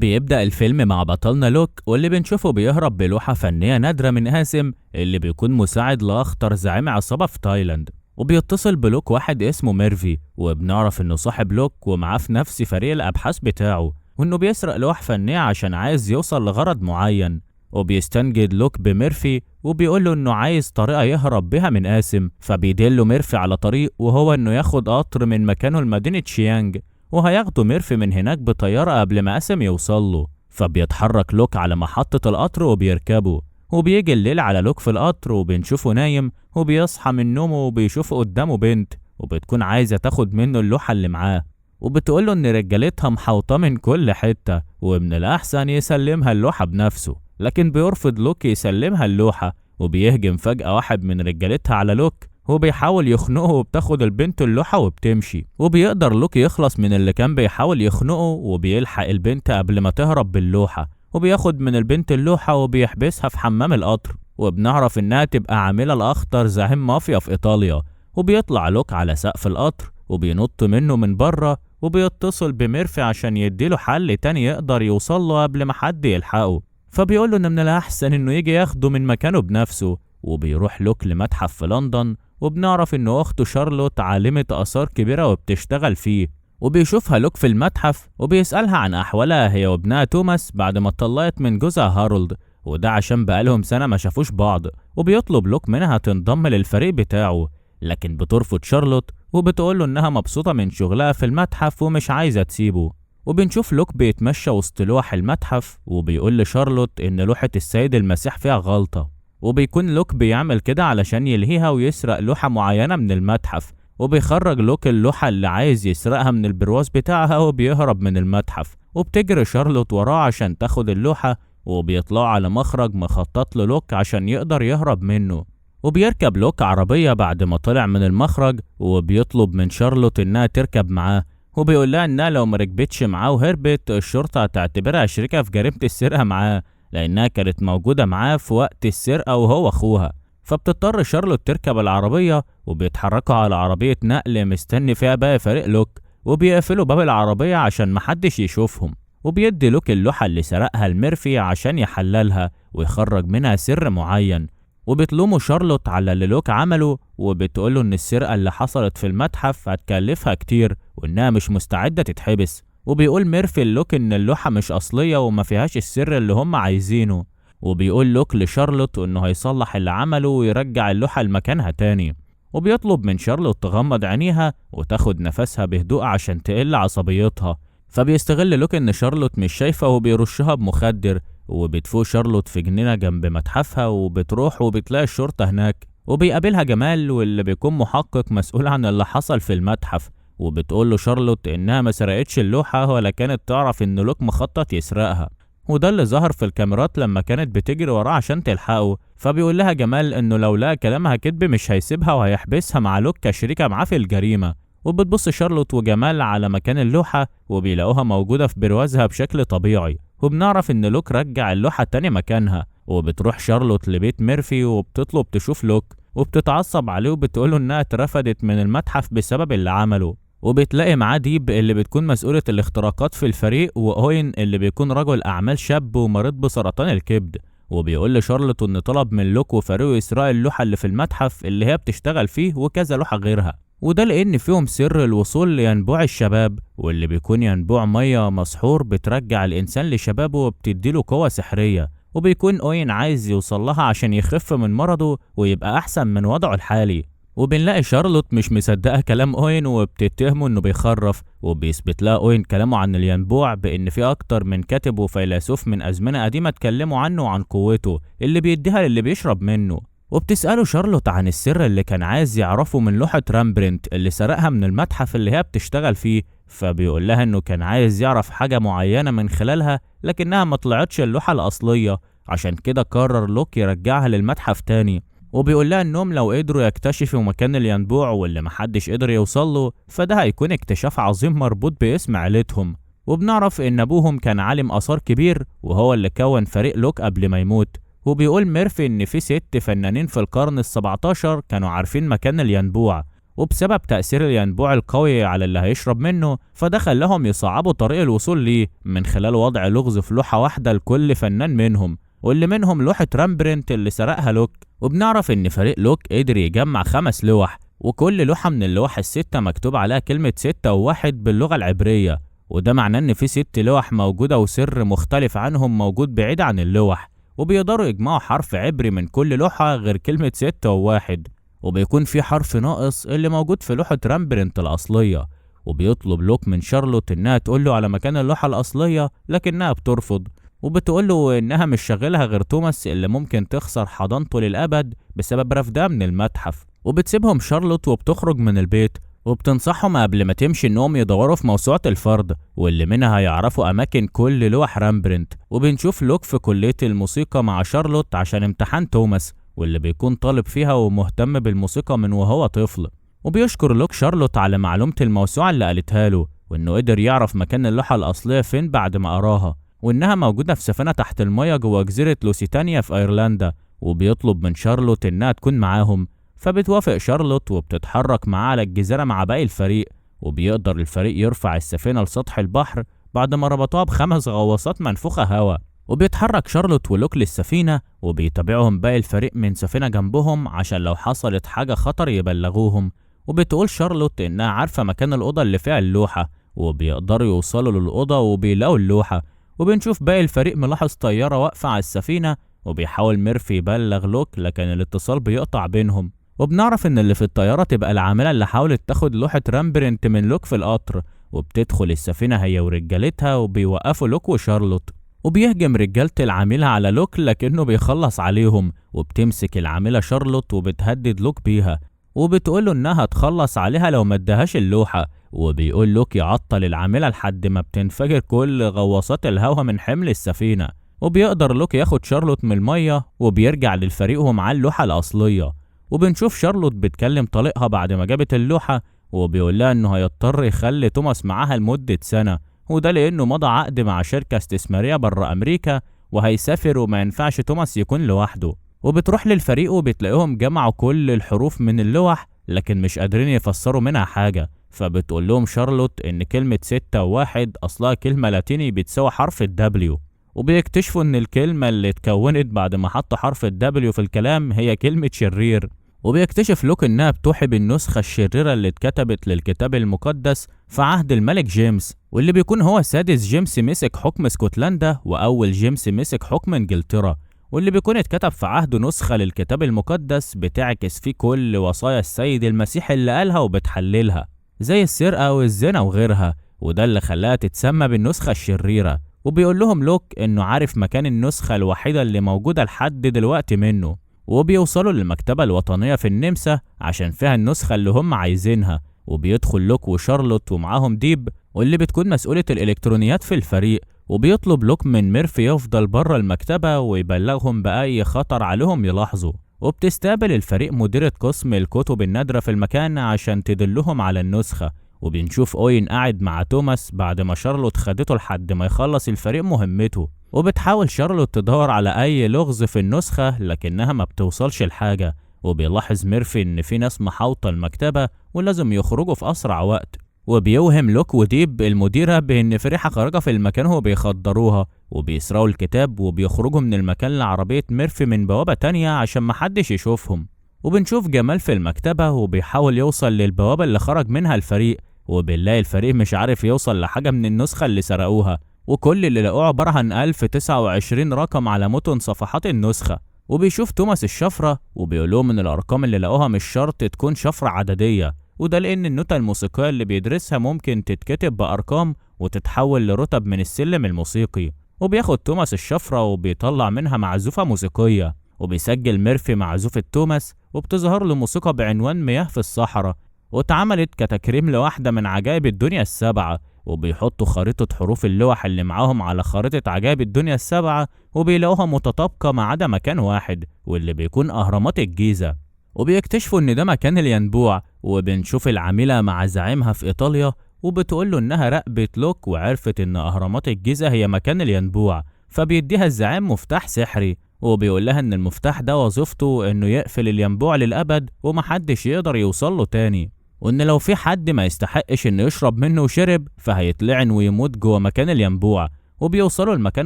بيبدأ الفيلم مع بطلنا لوك واللي بنشوفه بيهرب بلوحة فنية نادرة من قاسم اللي بيكون مساعد لأخطر زعيم عصابة في تايلاند. وبيتصل بلوك واحد اسمه ميرفي، وبنعرف انه صاحب لوك ومعاه في نفس فريق الأبحاث بتاعه، وانه بيسرق لوح فنية عشان عايز يوصل لغرض معين. وبيستنجد لوك بميرفي وبيقول له انه عايز طريقة يهرب بها من قاسم، فبيدله ميرفي على طريق وهو انه ياخد قطر من مكانه لمدينة شيانج، وهياخدوا ميرفي من هناك بطيارة قبل ما قاسم يوصله. فبيتحرك لوك على محطة القطر وبيركبه، وبيجي الليل على لوك في القطر وبنشوفه نايم، وبيصحى من نومه وبيشوف قدامه بنت وبتكون عايزة تاخد منه اللوحة اللي معاه، وبتقوله ان رجالتها محوطة من كل حتة ومن الأحسن يسلمها اللوحة بنفسه. لكن بيرفض لوك يسلمها اللوحة، وبيهجم فجأة واحد من رجالتها على لوك وبيحاول يخنقه، وبتاخد البنت اللوحة وبتمشي. وبيقدر لوك يخلص من اللي كان بيحاول يخنقه، وبيلحق البنت قبل ما تهرب باللوحة، وبياخد من البنت اللوحة وبيحبسها في حمام القطر. وبنعرف انها تبقى عاملة الأخطر زعيم مافيا في إيطاليا. وبيطلع لوك على سقف القطر وبينط منه من بره، وبيتصل بميرفي عشان يديله حل تاني يقدر يوصله قبل ما حد يلحقه. فبيقوله ان من الأحسن انه يجي ياخده من مكانه بنفسه. وبيروح لوك لمتحف في لندن، وبنعرف ان اخته شارلوت عالمة آثار كبيرة وبتشتغل فيه. وبيشوفها لوك في المتحف وبيسألها عن أحوالها هي وابنها توماس بعد ما اتطلقت من جوزها هارولد، وده عشان بقالهم سنة ما شافوش بعض. وبيطلب لوك منها تنضم للفريق بتاعه، لكن بترفض شارلوت وبتقوله انها مبسوطة من شغلها في المتحف ومش عايزة تسيبه. وبنشوف لوك بيتمشى وسط لوح المتحف وبيقول لشارلوت ان لوحة السيد المسيح فيها غلطة، وبيكون لوك بيعمل كده علشان يلهيها ويسرق لوحة معينة من المتحف. وبيخرج لوك اللوحة اللي عايز يسرقها من البرواز بتاعها وبيهرب من المتحف، وبتجري شارلوت وراه عشان تاخد اللوحة، وبيطلعوا على مخرج مخطط لوك عشان يقدر يهرب منه. وبيركب لوك عربية بعد ما طلع من المخرج، وبيطلب من شارلوت انها تركب معاه، وبيقول لها انها لو مركبتش معاه وهربت الشرطة هتعتبرها شريكة في جريمة السرقة معاه، لانها كانت موجودة معاه في وقت السرقة وهو اخوها. فبتضطر شارلوت تركب العربية، وبيتحركوا على عربية نقل مستني فيها باقي فريق لوك، وبيقفلوا باب العربية عشان محدش يشوفهم. وبيدي لوك اللوحة اللي سرقها لميرفي عشان يحللها ويخرج منها سر معين. وبتلوموا شارلوت على اللي لوك عمله، وبتقوله ان السرقة اللي حصلت في المتحف هتكلفها كتير وانها مش مستعدة تتحبس. وبيقول ميرفي لوك ان اللوحة مش اصلية وما فيهاش السر اللي هم عايزينه. وبيقول لوك لشارلوت انه هيصلح اللي عمله ويرجع اللوحة لمكانها تاني. وبيطلب من شارلوت تغمض عينيها وتاخد نفسها بهدوء عشان تقل عصبيتها. فبيستغل لوك ان شارلوت مش شايفة وبيرشها بمخدر، وبتفوق شارلوت في جنينة جنب متحفها، وبتروح وبتلاقي الشرطة هناك، وبيقابلها جمال واللي بيكون محقق مسؤول عن اللي حصل في المتحف. وبتقول له شارلوت انها ما سرقتش اللوحة ولا كانت تعرف ان لوك مخطط يسرقها، وده اللي ظهر في الكاميرات لما كانت بتجري وراه عشان تلحقه. فبيقول لها جمال انه لو لقى كلامها كدب مش هيسيبها وهيحبسها مع لوك كشريكة معاه في الجريمة. وبتبص شارلوت وجمال على مكان اللوحة وبيلاقوها موجودة في بروازها بشكل طبيعي، وبنعرف ان لوك رجع اللوحة تاني مكانها. وبتروح شارلوت لبيت ميرفي وبتطلب تشوف لوك، وبتتعصب عليه وبتقوله انها اترفدت من المتحف بسبب اللي عمله. وبتلاقي معاه ديب اللي بتكون مسؤولة الاختراقات في الفريق، وأوين اللي بيكون رجل أعمال شاب ومريض بسرطان الكبد. وبيقول لشارلوت إن طلب من لوك وفريقه يسرقوا اللوحة اللي في المتحف اللي هي بتشتغل فيه وكذا لوحة غيرها، وده لأن فيهم سر الوصول لينبوع الشباب، واللي بيكون ينبوع مية مسحور بترجع الإنسان لشبابه وبتديله قوة سحرية. وبيكون أوين عايز يوصل لها عشان يخف من مرضه ويبقى أحسن من وضعه الحالي. وبنلاقي شارلوت مش مصدقة كلام أوين وبتتهمه إنه بيخرف، وبيثبت لها أوين كلامه عن الينبوع بإن في أكتر من كاتب وفيلسوف من أزمنة قديمة اتكلموا عنه وعن قوته اللي بيديها للي بيشرب منه. وبتسأله شارلوت عن السر اللي كان عايز يعرفه من لوحة رامبرنت اللي سرقها من المتحف اللي هي بتشتغل فيه. فبيقول لها إنه كان عايز يعرف حاجة معينة من خلالها لكنها ما طلعتش اللوحة الأصلية، عشان كده قرر لوك يرجعها للمتحف تاني. وبيقول لها انهم لو قدروا يكتشفوا مكان الينبوع واللي محدش قدر يوصله فده هيكون اكتشاف عظيم مربوط باسم عيلتهم. وبنعرف ان ابوهم كان عالم آثار كبير وهو اللي كون فريق لوك قبل ما يموت. وبيقول ميرفي ان في 6 فنانين في القرن ال17 كانوا عارفين مكان الينبوع، وبسبب تأثير الينبوع القوي على اللي هيشرب منه فده خلاهم يصعبوا طريق الوصول ليه من خلال وضع لغز في لوحة واحدة لكل فنان منهم، واللي منهم لوحة رامبرنت اللي سرقها لوك. وبنعرف إن فريق لوك قدر يجمع 5 لوح، وكل لوحة من اللوح ال6 مكتوب عليها كلمة 6 و1 باللغة العبرية، وده معناه إن في 6 لوح موجودة وسر مختلف عنهم موجود بعيد عن اللوح، وبيقدروا يجمعوا حرف عبري من كل لوحة غير كلمة 6 و1. وبيكون في حرف ناقص اللي موجود في لوحة رامبرنت الأصلية، وبيطلب لوك من شارلوت إنها تقوله على مكان اللوحة الأصلية، لكنها بترفض وبتقوله إنها مش شاغلها غير توماس اللي ممكن تخسر حضانته للأبد بسبب رفضها من المتحف. وبتسيبهم شارلوت وبتخرج من البيت، وبتنصحهم قبل ما تمشي إنهم يدوروا في موسوعة الفرد واللي منها هيعرفوا أماكن كل لوح رامبرنت. وبنشوف لوك في كلية الموسيقى مع شارلوت عشان امتحان توماس، واللي بيكون طالب فيها ومهتم بالموسيقى من وهو طفل. وبيشكر لوك شارلوت على معلومة الموسوعة اللي قالتها له، وإنه قدر يعرف مكان اللوحة الأصلية فين بعد ما قراها، وإنها موجودة في سفينة تحت المية جوه جزيرة لوسيتانيا في أيرلندا. وبيطلب من شارلوت إنها تكون معاهم، فبتوافق شارلوت وبتتحرك معاه على الجزيرة مع باقي الفريق. وبيقدر الفريق يرفع السفينة لسطح البحر بعد ما ربطوها ب5 غواصات منفوخة هوا. وبيتحرك شارلوت ولوك للسفينة، وبيتابعهم باقي الفريق من سفينة جنبهم عشان لو حصلت حاجة خطر يبلغوهم. وبتقول شارلوت إنها عارفة مكان الأوضة اللي فيها اللوحة، وبيقدروا يوصلوا للأوضة وبيلاقوا اللوحة. وبنشوف باقي الفريق ملاحظ طيارة واقفة على السفينة، وبيحاول ميرفي يبلغ لوك لكن الاتصال بيقطع بينهم. وبنعرف إن اللي في الطيارة تبقى العاملة اللي حاولت تاخد لوحة رامبرنت من لوك في القطر، وبتدخل السفينة هي ورجالتها وبيوقفوا لوك وشارلوت. وبيهجم رجالة العاملة على لوك لكنه بيخلص عليهم، وبتمسك العاملة شارلوت وبتهدد لوك بيها، وبتقوله إنها تخلص عليها لو ما ادهاش اللوحة. وبيقول لوك يعطل العاملة لحد ما بتنفجر كل غواصات الهوا من حمل السفينة. وبيقدر لوك ياخد شارلوت من المية، وبيرجع للفريق ومعاه اللوحة الأصلية. وبنشوف شارلوت بتكلم طليقها بعد ما جابت اللوحة، وبيقول لها إنه هيضطر يخلي توماس معاها لمدة سنة، وده لأنه مضى عقد مع شركة استثمارية بره أمريكا وهيسافر وما ينفعش توماس يكون لوحده. وبتروح للفريق وبتلاقيهم جمعوا كل الحروف من اللوح لكن مش قادرين يفسروا منها حاجة. فبتقول لهم شارلوت إن كلمة 6 و1 أصلها كلمة لاتيني بتساوي حرف الدبليو، وبيكتشفوا إن الكلمة اللي اتكونت بعد ما حطوا حرف الدبليو في الكلام هي كلمة شرير. وبيكتشف لوك إنها بتوحي بالنسخة الشريرة اللي اتكتبت للكتاب المقدس في عهد الملك جيمس، واللي بيكون هو سادس جيمس مسك حكم اسكتلندا وأول جيمس مسك حكم إنجلترا، واللي بيكون اتكتب في عهده نسخة للكتاب المقدس بتعكس فيه كل وصايا السيد المسيح اللي قالها وبتحللها زي السرقة والزنا وغيرها، وده اللي خلاها تتسمى بالنسخة الشريرة. وبيقول لهم لوك إنه عارف مكان النسخة الوحيدة اللي موجودة لحد دلوقتي منه، وبيوصلوا للمكتبة الوطنية في النمسا عشان فيها النسخة اللي هم عايزينها. وبيدخل لوك وشارلوت ومعاهم ديب واللي بتكون مسؤولة الإلكترونيات في الفريق، وبيطلب لوك من ميرفي يفضل بره المكتبة ويبلغهم بأي خطر عليهم يلاحظوا. وبتستقبل الفريق مديرة قسم الكتب النادرة في المكان عشان تدلهم على النسخة. وبنشوف أوين قاعد مع توماس بعد ما شارلوت خدته لحد ما يخلص الفريق مهمته، وبتحاول شارلوت تدور على أي لغز في النسخة لكنها ما بتوصلش لحاجة. وبيلاحظ ميرفي إن في ناس محاوطة المكتبة ولازم يخرجوا في أسرع وقت، وبيوهم لوك وديب المديرة بإن في ريحة خارجة في المكان وبيخدروها، وبيسرقوا الكتاب وبيخرجوا من المكان لعربية ميرفي من بوابة تانية عشان محدش يشوفهم. وبنشوف جمال في المكتبة وبيحاول يوصل للبوابة اللي خرج منها الفريق، وبنلاقي الفريق مش عارف يوصل لحاجة من النسخة اللي سرقوها، وكل اللي لقوه عبارة عن 1029 رقم على متن صفحات النسخة. وبيشوف توماس الشفرة وبيقولهم إن الأرقام اللي لقوها مش شرط تكون شفرة عددية، وده لأن النوتة الموسيقية اللي بيدرسها ممكن تتكتب بأرقام وتتحول لرتب من السلم الموسيقي. وبياخد توماس الشفرة وبيطلع منها معزوفة موسيقية، وبيسجل ميرفي معزوفة توماس، وبتظهر له موسيقى بعنوان مياه في الصحراء، واتعملت كتكريم لواحدة من عجائب الدنيا السبعة. وبيحطوا خريطة حروف اللوح اللي معاهم على خريطة عجائب الدنيا السبعة، وبيلاقوها متطابقة ما عدا مكان واحد واللي بيكون أهرامات الجيزة. وبيكتشفوا إن ده مكان الينبوع، وبنشوف العاملة مع زعيمها في إيطاليا وبتقول له إنها راقبت لوك وعرفت إن أهرامات الجيزة هي مكان الينبوع، فبيديها الزعيم مفتاح سحري، وبيقول لها إن المفتاح ده وظيفته إنه يقفل الينبوع للأبد ومحدش يقدر يوصل له تاني. وإن لو في حد ما يستحقش إنه يشرب منه وشرب فهيتلعن ويموت جوه مكان الينبوع. وبيوصلوا لمكان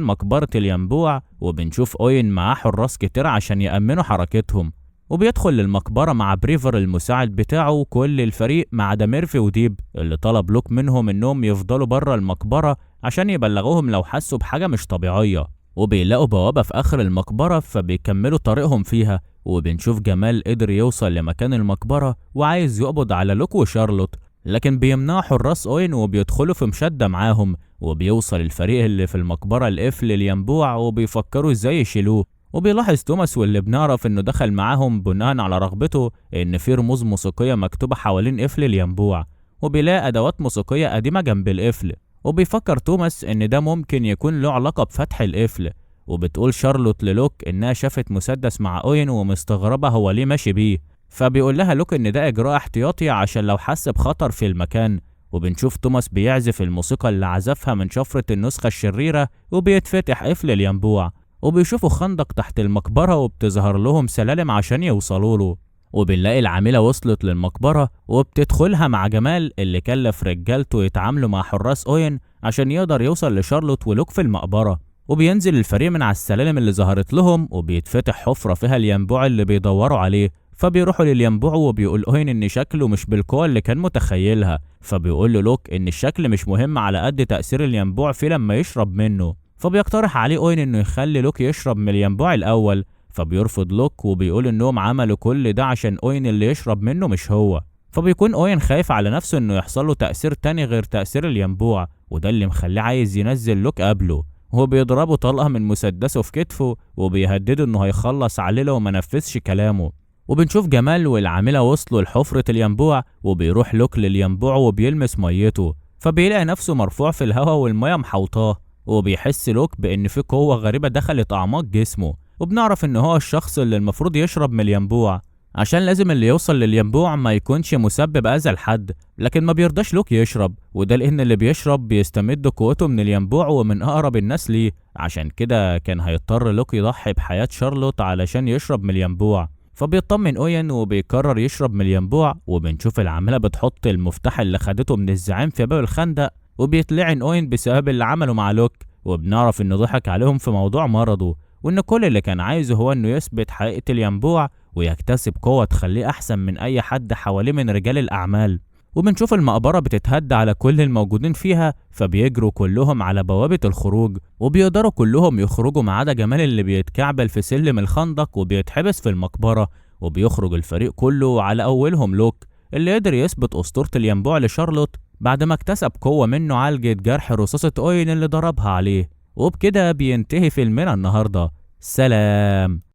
مقبرة الينبوع، وبنشوف أوين معاه حراس كتير عشان يأمنوا حركتهم. وبيدخل للمقبرة مع بريفر المساعد بتاعه وكل الفريق ما عدا ميرفي وديب اللي طلب لوك منهم إنهم يفضلوا بره المقبرة عشان يبلغوهم لو حسوا بحاجة مش طبيعية. وبيلاقوا بوابة في آخر المقبرة فبيكملوا طريقهم فيها. وبنشوف جمال قدر يوصل لمكان المقبرة وعايز يقبض على لوك وشارلوت، لكن بيمنعوا حراس أوين وبيدخلوا في مشادة معاهم. وبيوصل الفريق اللي في المقبرة لقفل الينبوع وبيفكروا ازاي يشيلوه. وبيلاحظ توماس واللي بنعرف انه دخل معاهم بناء على رغبته ان في رموز موسيقية مكتوبة حوالين قفل الينبوع. وبيلاقي ادوات موسيقية قديمة جنب القفل، وبيفكر توماس ان ده ممكن يكون له علاقة بفتح القفل. وبتقول شارلوت للوك انها شافت مسدس مع اوين ومستغربة هو ليه ماشي بيه، فبيقول لها لوك ان ده اجراء احتياطي عشان لو حس بخطر في المكان. وبنشوف توماس بيعزف الموسيقى اللي عزفها من شفرة النسخة الشريرة وبيتفتح قفل الينبوع. وبيشوفوا خندق تحت المقبرة وبتظهر لهم سلالم عشان يوصلوا له. وبنلاقي العاملة وصلت للمقبرة وبتدخلها مع جمال اللي كلف رجالته يتعاملوا مع حراس أوين عشان يقدر يوصل لشارلوت ولوك في المقبرة. وبينزل الفريق من على السلالم اللي ظهرت لهم وبيتفتح حفرة فيها الينبوع اللي بيدوروا عليه. فبيروحوا للينبوع وبيقول أوين إن شكله مش بالقوة اللي كان متخيلها، فبيقول له لوك إن الشكل مش مهم على قد تأثير الينبوع فيه لما يشرب منه. فبيقترح عليه أوين إنه يخلي لوك يشرب من الينبوع الأول، فبيرفض لوك وبيقول إنهم عملوا كل ده عشان أوين اللي يشرب منه مش هو. فبيكون أوين خايف على نفسه إنه يحصل له تأثير تاني غير تأثير الينبوع، وده اللي مخليه عايز ينزل لوك قبله. هو بيضربه طلقة من مسدسه في كتفه وبيهدده إنه هيخلص عليه لو ما نفذش كلامه. وبنشوف جمال والعاملة وصلوا لحفرة الينبوع وبيروح لوك للينبوع وبيلمس ميته، فبيلاقي نفسه مرفوع في الهواء والمية محوطاه. وبيحس لوك بإن في قوة غريبة دخلت أعماق جسمه، وبنعرف إن هو الشخص اللي المفروض يشرب من الينبوع عشان لازم اللي يوصل للينبوع ما يكونش مسبب أذى لحد. لكن ما بيرضاش لوك يشرب، وده لأن اللي بيشرب بيستمد قوته من الينبوع ومن أقرب الناس ليه، عشان كده كان هيضطر لوك يضحي بحياة شارلوت علشان يشرب من الينبوع. فبيطمن أوين وبيقرر يشرب من الينبوع. وبنشوف العاملة بتحط المفتاح اللي خدته من الزعيم في باب الخندق، وبيتلعن أوين بسبب اللي عمله مع لوك. وبنعرف إنه ضحك عليهم في موضوع مرضه، وإن كل اللي كان عايزه هو إنه يثبت حقيقة الينبوع ويكتسب قوة تخليه أحسن من أي حد حواليه من رجال الأعمال. وبنشوف المقبرة بتتهد على كل الموجودين فيها، فبيجروا كلهم على بوابة الخروج وبيقدروا كلهم يخرجوا ما عدا جمال اللي بيتكعبل في سلم الخندق وبيتحبس في المقبرة. وبيخرج الفريق كله على أولهم لوك اللي قدر يثبت أسطورة الينبوع لشارلوت بعد ما اكتسب قوة منه عالجة جرح رصاصة أوين اللي ضربها عليه. وبكده بينتهي فيلمنا النهاردة. سلام.